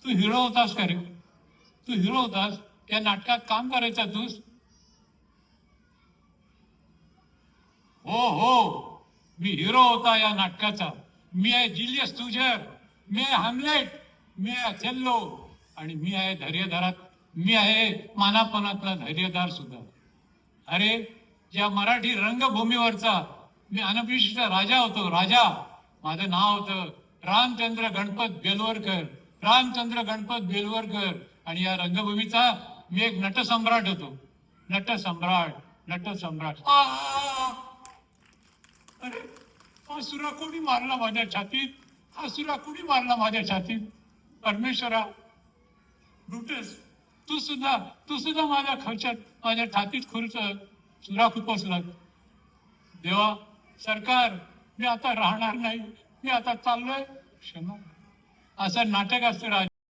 तू hero होतास का रे? तू hero होतास, या नाटकात काम करायचा तूस? हो हो, मी हिरो होता या नाटकाचा. मी आहे जिलियस सीझर, मी आहे हॅमलेट, मी आहे अथेल्लो, आणि मी आहे धैर्यधारात, मी आहे मानापनातला धैर्यधार सुद्धा. अरे, या मराठी रंगभूमीवरचा मी अनभिषिक्त राजा होतो, राजा. माझं नाव होतं रामचंद्र गणपत बेलवरकर, रामचंद्र गणपत बेलवरकर. आणि या रंगभूमीचा मी एक नटसम्राट होतो, नटसम्राट, नटसम्राट. अरे, हा सुरा कोणी मारला माझ्या छातीत? हा सुरा कोणी मारला माझ्या छातीत? परमेश्वरा, ब्रुटस, तू सुद्धा माझ्या खर्चात, माझ्या छातीत खुर्च सुरा खुपसला. देवा, सरकार, मी आता राहणार नाही, मी आता चाललोय. क्षमा. असं नाटक असतं राजा.